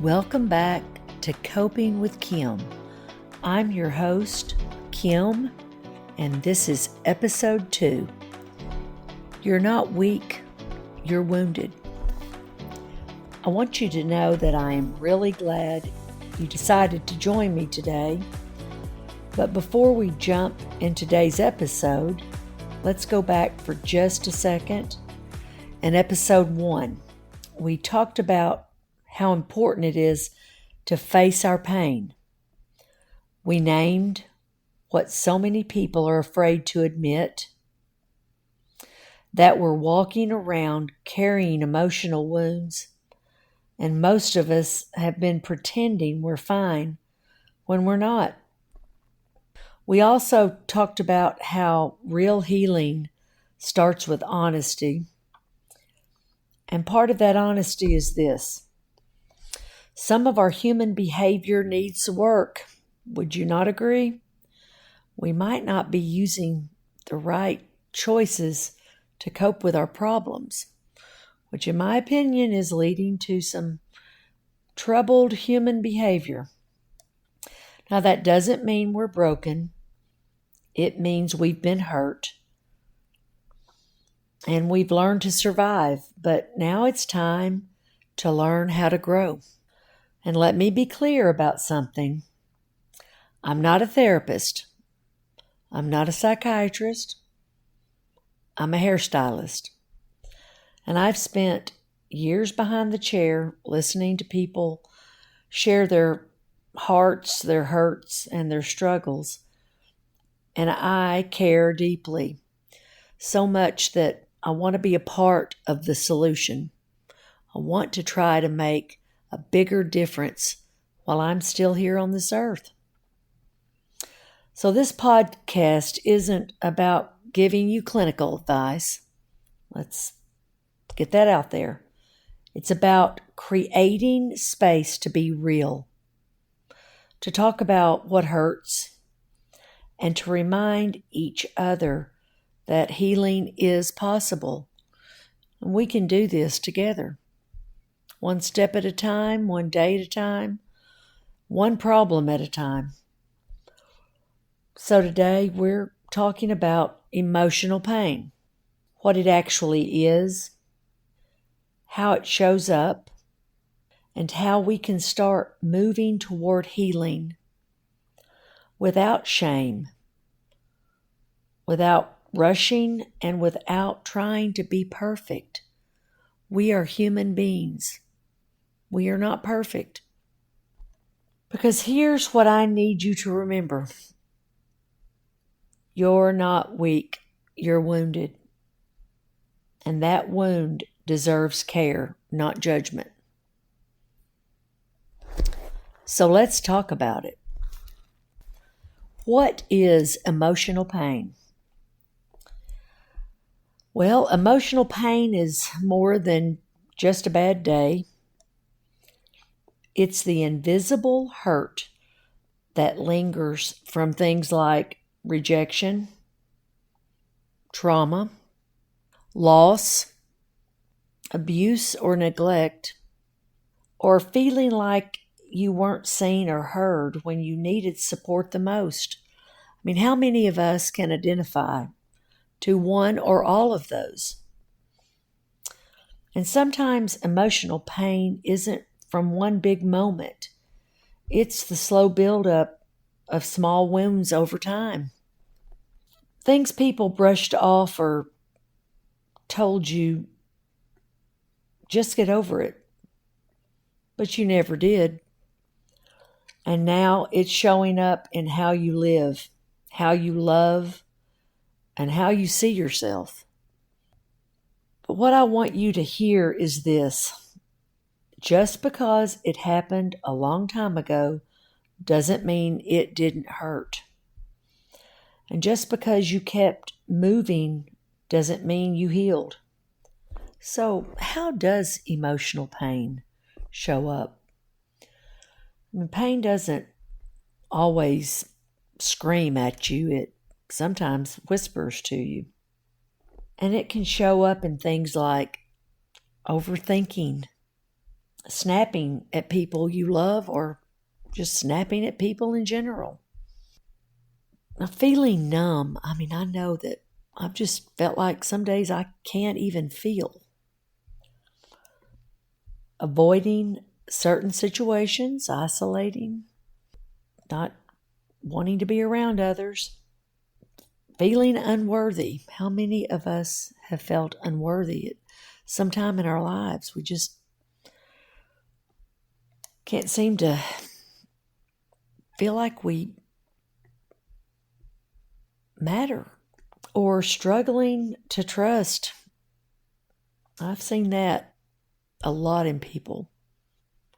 Welcome back to Coping with Kim. I'm your host, Kim, and this is episode 2. You're not weak, you're wounded. I want you to know that I am really glad you decided to join me today. But before we jump in today's episode, let's go back for just a second. In episode 1, we talked about how important it is to face our pain. We named what so many people are afraid to admit, that we're walking around carrying emotional wounds, and most of us have been pretending we're fine when we're not. We also talked about how real healing starts with honesty, and part of that honesty is this. Some of our human behavior needs work. Would you not agree? We might not be using the right choices to cope with our problems, which in my opinion is leading to some troubled human behavior. Now that doesn't mean we're broken. It means we've been hurt and we've learned to survive, but now it's time to learn how to grow. And let me be clear about something. I'm not a therapist. I'm not a psychiatrist. I'm a hairstylist. And I've spent years behind the chair listening to people share their hearts, their hurts, and their struggles. And I care deeply, so much that I want to be a part of the solution. I want to try to make a bigger difference while I'm still here on this earth. So this podcast isn't about giving you clinical advice. Let's get that out there. It's about creating space to be real, to talk about what hurts, and to remind each other that healing is possible. And we can do this together. One step at a time, one day at a time, one problem at a time. So today we're talking about emotional pain, what it actually is, how it shows up, and how we can start moving toward healing without shame, without rushing, and without trying to be perfect. We are human beings. We are not perfect. Because here's what I need you to remember. You're not weak. You're wounded. And that wound deserves care, not judgment. So let's talk about it. What is emotional pain? Well, emotional pain is more than just a bad day. It's the invisible hurt that lingers from things like rejection, trauma, loss, abuse or neglect, or feeling like you weren't seen or heard when you needed support the most. I mean, how many of us can identify to one or all of those? And sometimes emotional pain isn't from one big moment. It's the slow buildup of small wounds over time. Things people brushed off or told you, just get over it. But you never did. And now it's showing up in how you live, how you love, and how you see yourself. But what I want you to hear is this. Just because it happened a long time ago doesn't mean it didn't hurt. And just because you kept moving doesn't mean you healed. So how does emotional pain show up? I mean, pain doesn't always scream at you. It sometimes whispers to you. And it can show up in things like overthinking, snapping at people you love or just snapping at people in general. Now, feeling numb, I know that I've just felt like some days I can't even feel. Avoiding certain situations, isolating, not wanting to be around others, feeling unworthy. How many of us have felt unworthy at some time in our lives? We just can't seem to feel like we matter, or struggling to trust. I've seen that a lot in people.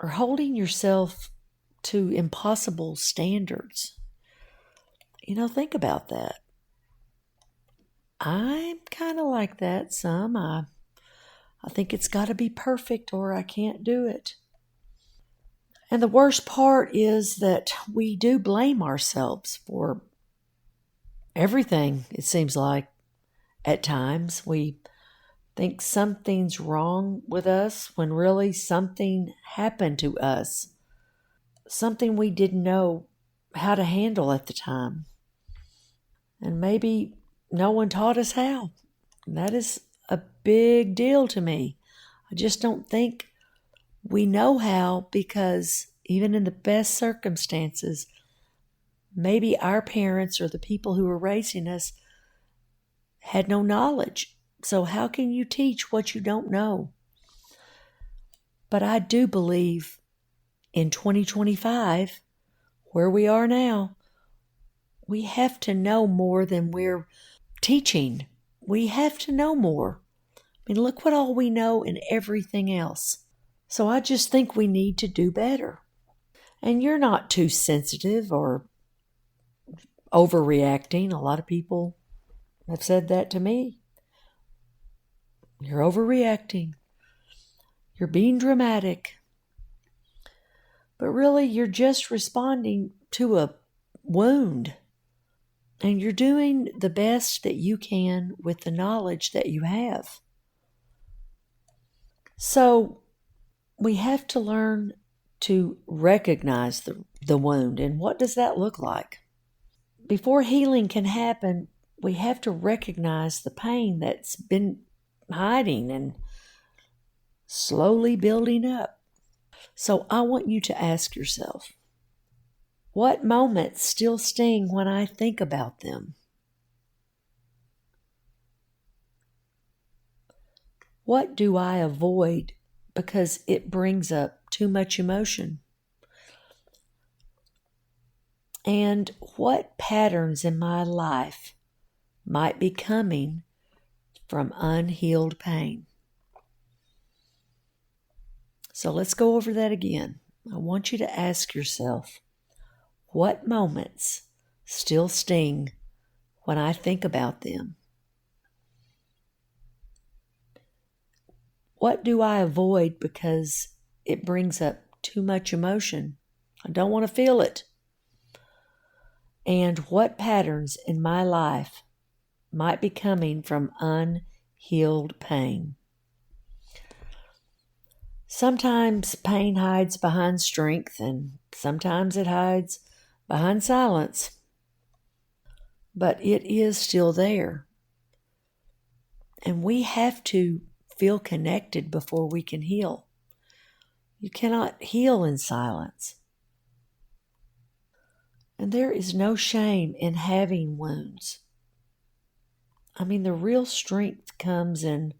Or holding yourself to impossible standards. Think about that. I'm kind of like that some. I think it's got to be perfect or I can't do it. And the worst part is that we do blame ourselves for everything, it seems like. At times, we think something's wrong with us when really something happened to us, something we didn't know how to handle at the time. And maybe no one taught us how. And that is a big deal to me. I just don't think we know how, because even in the best circumstances, maybe our parents or the people who were raising us had no knowledge. So how can you teach what you don't know? But I do believe in 2025, where we are now, we have to know more than we're teaching. We have to know more. Look what all we know and everything else. So I just think we need to do better. And you're not too sensitive or overreacting. A lot of people have said that to me. You're overreacting. You're being dramatic. But really, you're just responding to a wound. And you're doing the best that you can with the knowledge that you have. So we have to learn to recognize the wound. And what does that look like? Before healing can happen, we have to recognize the pain that's been hiding and slowly building up. So I want you to ask yourself, what moments still sting when I think about them? What do I avoid because it brings up too much emotion? And what patterns in my life might be coming from unhealed pain? So let's go over that again. I want you to ask yourself, what moments still sting when I think about them? What do I avoid because it brings up too much emotion? I don't want to feel it. And what patterns in my life might be coming from unhealed pain? Sometimes pain hides behind strength, and sometimes it hides behind silence. But it is still there. And we have to feel connected before we can heal. You cannot heal in silence. And there is no shame in having wounds. The real strength comes in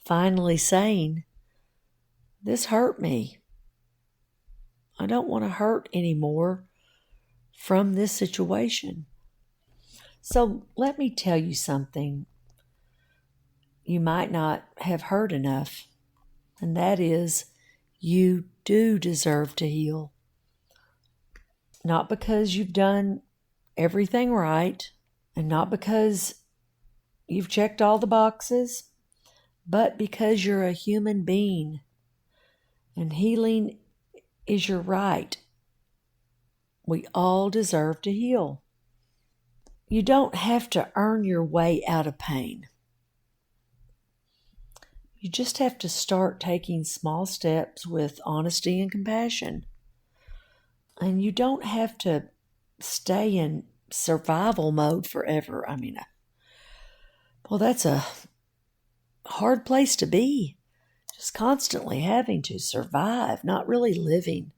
finally saying, this hurt me. I don't want to hurt anymore from this situation. So let me tell you something you might not have heard enough, and that is, you do deserve to heal. Not because you've done everything right, and not because you've checked all the boxes, but because you're a human being, and healing is your right. We all deserve to heal. You don't have to earn your way out of pain. You just have to start taking small steps with honesty and compassion. And you don't have to stay in survival mode forever. Well, that's a hard place to be. Just constantly having to survive, not really living.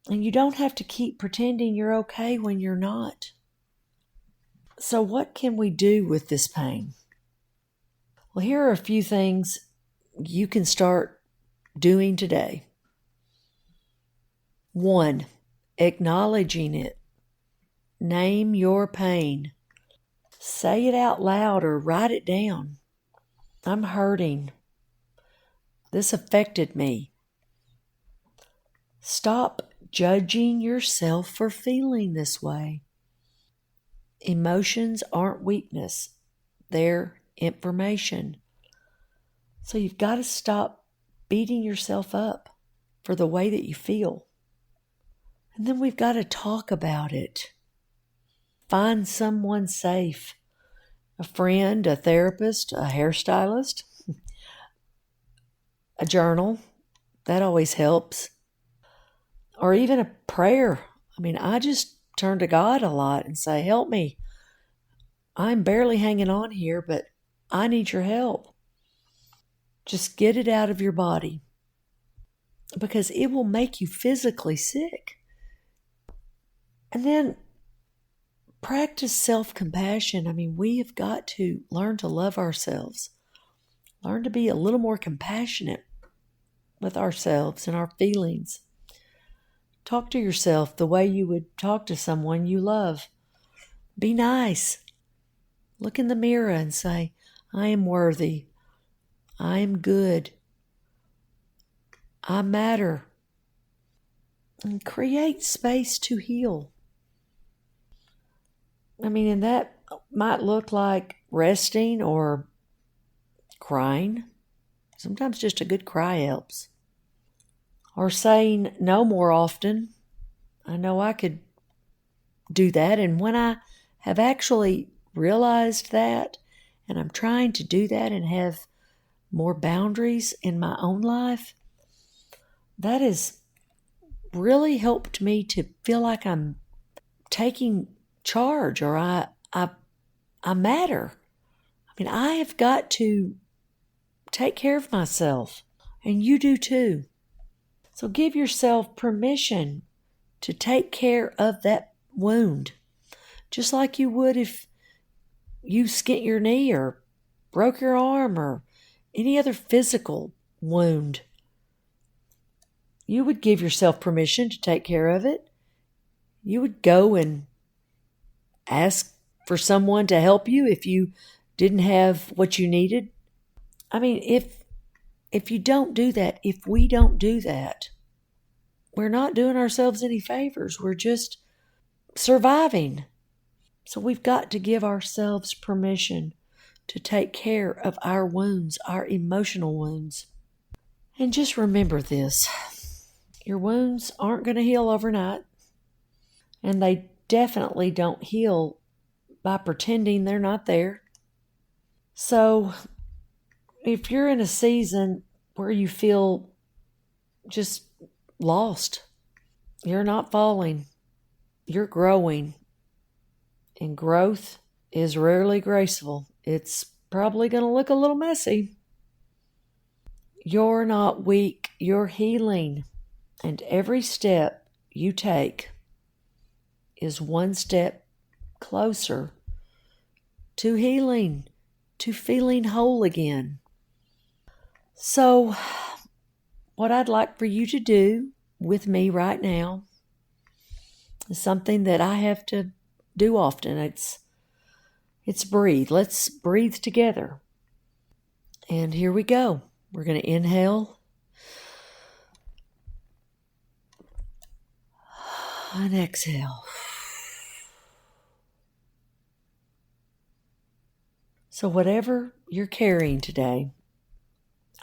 And you don't have to keep pretending you're okay when you're not. So, what can we do with this pain? Well, here are a few things you can start doing today. 1, acknowledging it. Name your pain. Say it out loud or write it down. I'm hurting. This affected me. Stop judging yourself for feeling this way. Emotions aren't weakness. They're information. So you've got to stop beating yourself up for the way that you feel. And then we've got to talk about it. Find someone safe. A friend, a therapist, a hairstylist, a journal. That always helps. Or even a prayer. I just turn to God a lot and say, help me. I'm barely hanging on here, but I need your help. Just get it out of your body because it will make you physically sick. And then practice self-compassion. We have got to learn to love ourselves. Learn to be a little more compassionate with ourselves and our feelings. Talk to yourself the way you would talk to someone you love. Be nice. Look in the mirror and say, I am worthy. I am good. I matter. And create space to heal. And that might look like resting or crying. Sometimes just a good cry helps. Or saying no more often. I know I could do that. And when I have actually realized that, and I'm trying to do that and have more boundaries in my own life, that has really helped me to feel like I'm taking charge or I matter. I have got to take care of myself, and you do too. So give yourself permission to take care of that wound, just like you would if you skint your knee or broke your arm or any other physical wound. You would give yourself permission to take care of it. You would go and ask for someone to help you if you didn't have what you needed. If you don't do that, if we don't do that, we're not doing ourselves any favors. We're just surviving. So we've got to give ourselves permission to take care of our wounds, our emotional wounds. And just remember this. Your wounds aren't going to heal overnight. And they definitely don't heal by pretending they're not there. So if you're in a season where you feel just lost, you're not falling, you're growing. And growth is rarely graceful. It's probably going to look a little messy. You're not weak, you're healing. And every step you take is one step closer to healing, to feeling whole again. So, what I'd like for you to do with me right now is something that I have to do often. It's breathe. Let's breathe together. And here we go. We're going to inhale and exhale. So whatever you're carrying today,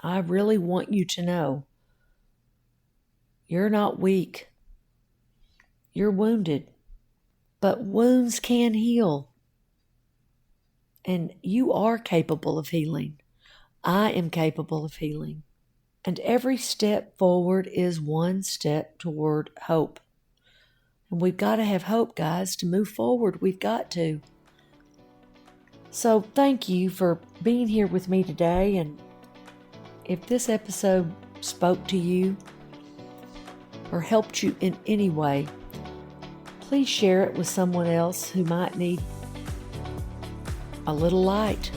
I really want you to know you're not weak. You're wounded. But wounds can heal. And you are capable of healing. I am capable of healing. And every step forward is one step toward hope. And we've got to have hope, guys, to move forward. We've got to. So thank you for being here with me today. And if this episode spoke to you or helped you in any way, please share it with someone else who might need a little light.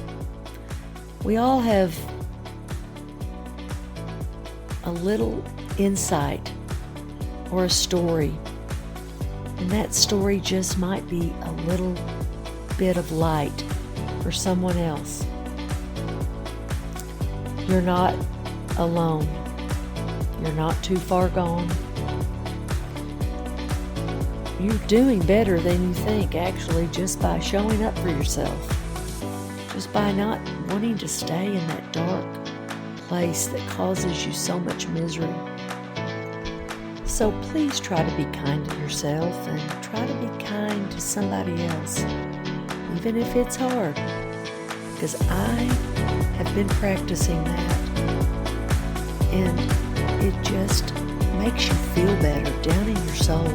We all have a little insight or a story, and that story just might be a little bit of light for someone else. You're not alone. You're not too far gone. You're doing better than you think, actually, just by showing up for yourself. Just by not wanting to stay in that dark place that causes you so much misery. So please try to be kind to yourself and try to be kind to somebody else, even if it's hard, because I have been practicing that, and it just makes you feel better down in your soul.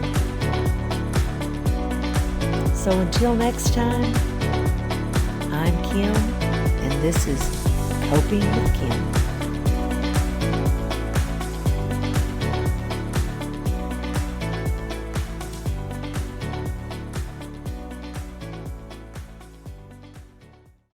So until next time, I'm Kim, and this is Coping with Kim.